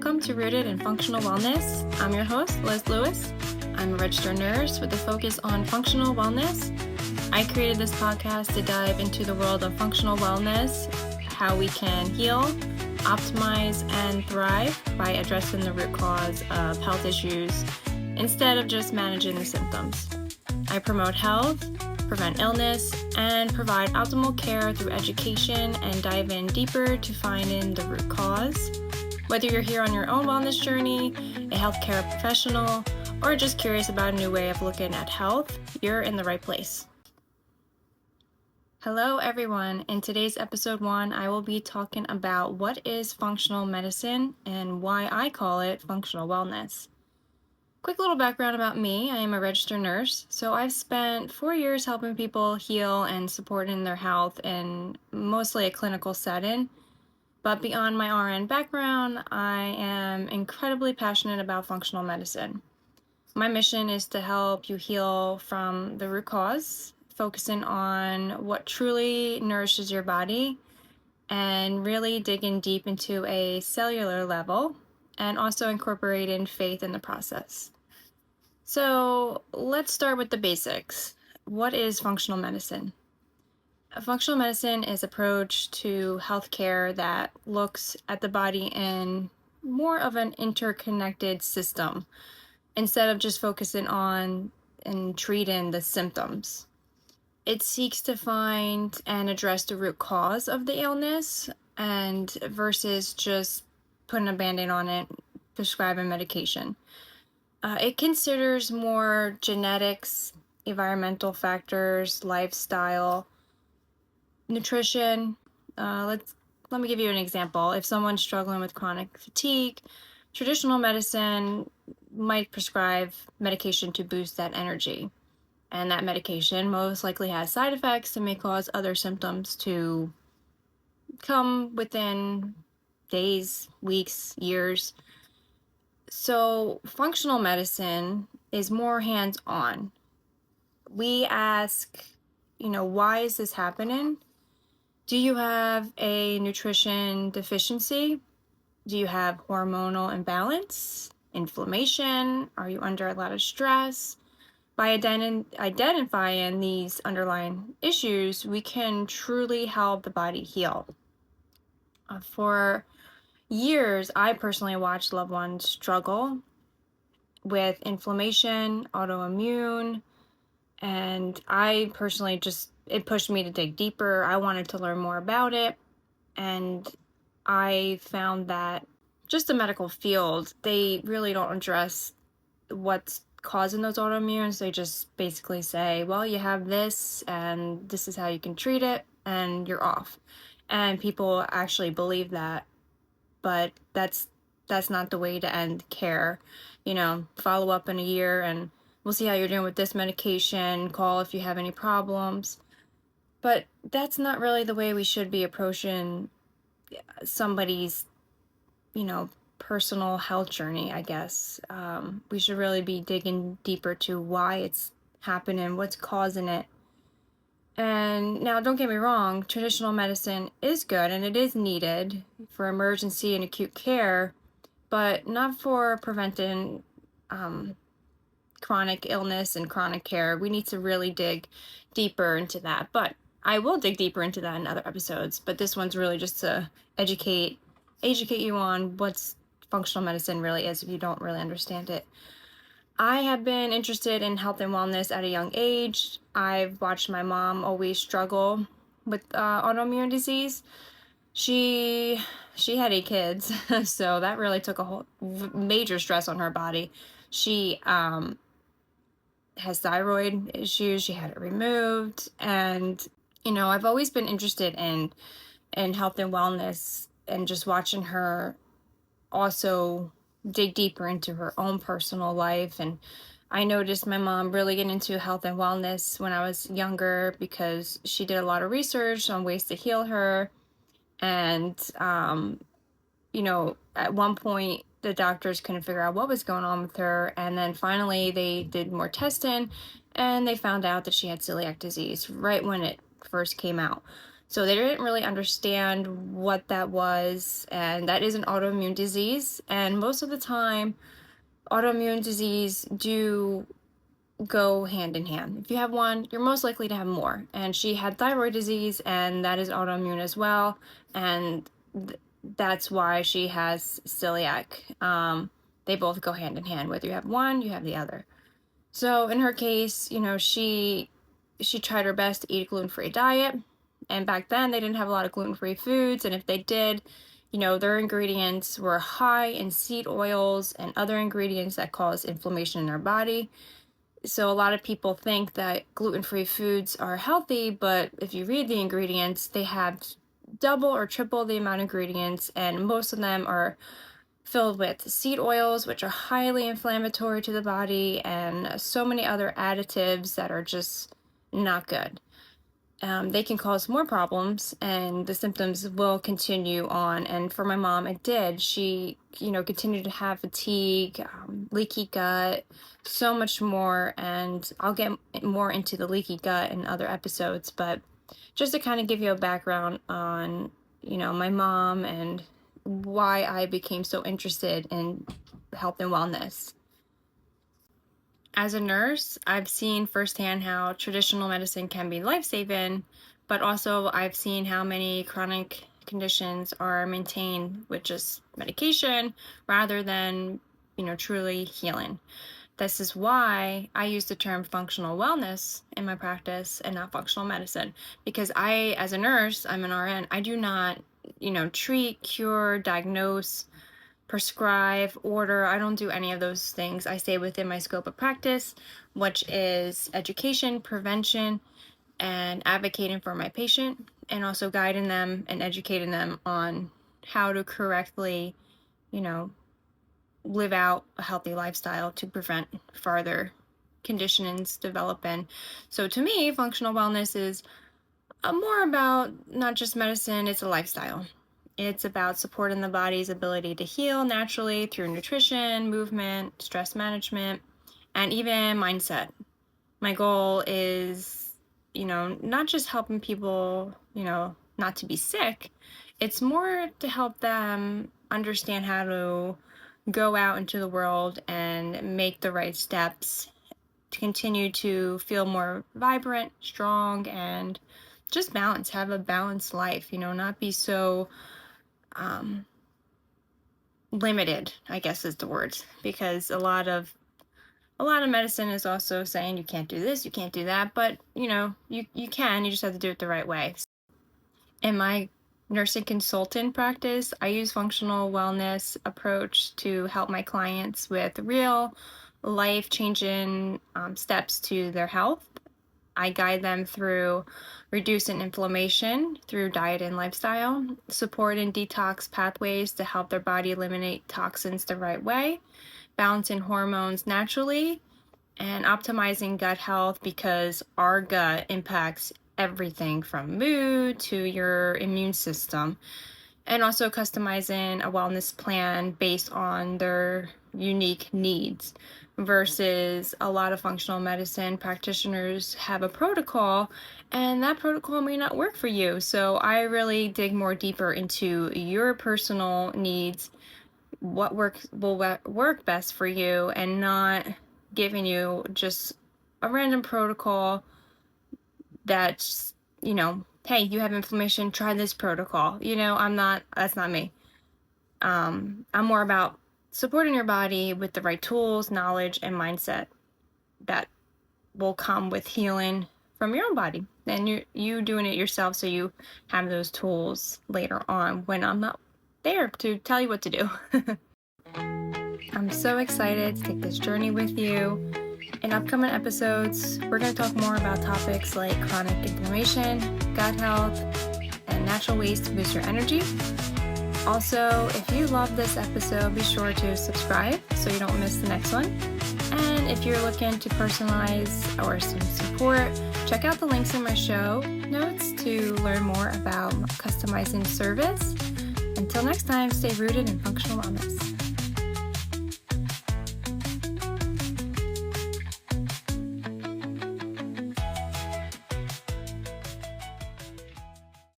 Welcome to Rooted in Functional Wellness. I'm your host, Liz Lewis. I'm a registered nurse with a focus on functional wellness. I created this podcast to dive into the world of functional wellness, how we can heal, optimize, and thrive by addressing the root cause of health issues instead of just managing the symptoms. I promote health, prevent illness, and provide optimal care through education and dive in deeper to finding the root cause. Whether you're here on your own wellness journey, a healthcare professional, or just curious about a new way of looking at health, you're in the right place. Hello everyone. In today's episode 1, I will be talking about what is functional medicine and why I call it functional wellness. Quick little background about me. I am a registered nurse, so I've spent 4 years helping people heal and supporting their health in mostly a clinical setting. But beyond my RN background, I am incredibly passionate about functional medicine. My mission is to help you heal from the root cause, focusing on what truly nourishes your body and really digging deep into a cellular level and also incorporating faith in the process. So let's start with the basics. What is functional medicine? Functional medicine is an approach to healthcare that looks at the body in more of an interconnected system instead of just focusing on and treating the symptoms. It seeks to find and address the root cause of the illness and versus just putting a band-aid on it, prescribing medication. It considers more genetics, environmental factors, lifestyle, nutrition. Let me give you an example. If someone's struggling with chronic fatigue, traditional medicine might prescribe medication to boost that energy. And that medication most likely has side effects and may cause other symptoms to come within days, weeks, years. So functional medicine is more hands-on. We ask, why is this happening? Do you have a nutrition deficiency? Do you have hormonal imbalance, inflammation? Are you under a lot of stress? By identifying these underlying issues, we can truly help the body heal. For years, I personally watched loved ones struggle with inflammation, autoimmune, and I personally it pushed me to dig deeper. I wanted to learn more about it, and I found that just the medical field, they really don't address what's causing those autoimmunes. They just basically say, well, you have this, and this is how you can treat it, and you're off. And people actually believe that, but that's not the way to end care. Follow up in a year, and we'll see how you're doing with this medication, call if you have any problems. But that's not really the way we should be approaching somebody's, personal health journey, I guess. We should really be digging deeper to why it's happening, what's causing it. And now, don't get me wrong, traditional medicine is good and it is needed for emergency and acute care, but not for preventing chronic illness and chronic care. We need to really dig deeper into that. But I will dig deeper into that in other episodes, but this one's really just to educate you on what's functional medicine really is if you don't really understand it. I have been interested in health and wellness at a young age. I've watched my mom always struggle with autoimmune disease. She had 8 kids, so that really took a whole major stress on her body. She has thyroid issues. She had it removed, and I've always been interested in health and wellness, and just watching her also dig deeper into her own personal life. And I noticed my mom really getting into health and wellness when I was younger because she did a lot of research on ways to heal her. And, at one point, the doctors couldn't figure out what was going on with her. And then finally, they did more testing, and they found out that she had celiac disease right when it first came out. So they didn't really understand what that was, and that is an autoimmune disease. And most of the time, autoimmune disease do go hand in hand. If you have one, you're most likely to have more. And she had thyroid disease, and that is autoimmune as well. And that's why she has celiac. They both go hand in hand. Whether you have one, you have the other. So in her case, she tried her best to eat a gluten-free diet. And back then, they didn't have a lot of gluten-free foods. And if they did, their ingredients were high in seed oils and other ingredients that cause inflammation in our body. So a lot of people think that gluten-free foods are healthy, but if you read the ingredients, they have double or triple the amount of ingredients, and most of them are filled with seed oils, which are highly inflammatory to the body, and so many other additives that are just not good. They can cause more problems, and the symptoms will continue on. And for my mom, it did. She, continued to have fatigue, leaky gut, so much more. And I'll get more into the leaky gut in other episodes, but just to kind of give you a background on, my mom and why I became so interested in health and wellness. As a nurse, I've seen firsthand how traditional medicine can be life-saving, but also I've seen how many chronic conditions are maintained with just medication rather than, truly healing. This is why I use the term functional wellness in my practice and not functional medicine, because I, as a nurse, I'm an RN, I do not, treat, cure, diagnose, prescribe, order. I don't do any of those things. I stay within my scope of practice, which is education, prevention, and advocating for my patient, and also guiding them and educating them on how to correctly, live out a healthy lifestyle to prevent further conditions developing. So to me, functional wellness is more about not just medicine, it's a lifestyle. It's about supporting the body's ability to heal naturally through nutrition, movement, stress management, and even mindset. My goal is, not just helping people, not to be sick. It's more to help them understand how to go out into the world and make the right steps to continue to feel more vibrant, strong, and just balanced, have a balanced life, not be so limited, I guess is the word, because a lot of medicine is also saying you can't do this, you can't do that, but you can, you just have to do it the right way. In my nursing consultant practice, I use functional wellness approach to help my clients with real life-changing steps to their health. I guide them through reducing inflammation through diet and lifestyle, supporting detox pathways to help their body eliminate toxins the right way, balancing hormones naturally, and optimizing gut health, because our gut impacts everything from mood to your immune system, and also customizing a wellness plan based on their unique needs. Versus a lot of functional medicine practitioners have a protocol, and that protocol may not work for you. So I really dig more deeper into your personal needs, what will work best for you, and not giving you just a random protocol that's, hey, you have inflammation, try this protocol. That's not me. I'm more about supporting your body with the right tools, knowledge, and mindset that will come with healing from your own body. And you doing it yourself, so you have those tools later on when I'm not there to tell you what to do. I'm so excited to take this journey with you. In upcoming episodes, we're going to talk more about topics like chronic inflammation, gut health, and natural ways to boost your energy. Also, if you love this episode, be sure to subscribe so you don't miss the next one. And if you're looking to personalize or some support, check out the links in my show notes to learn more about customizing service. Until next time, stay rooted in functional wellness.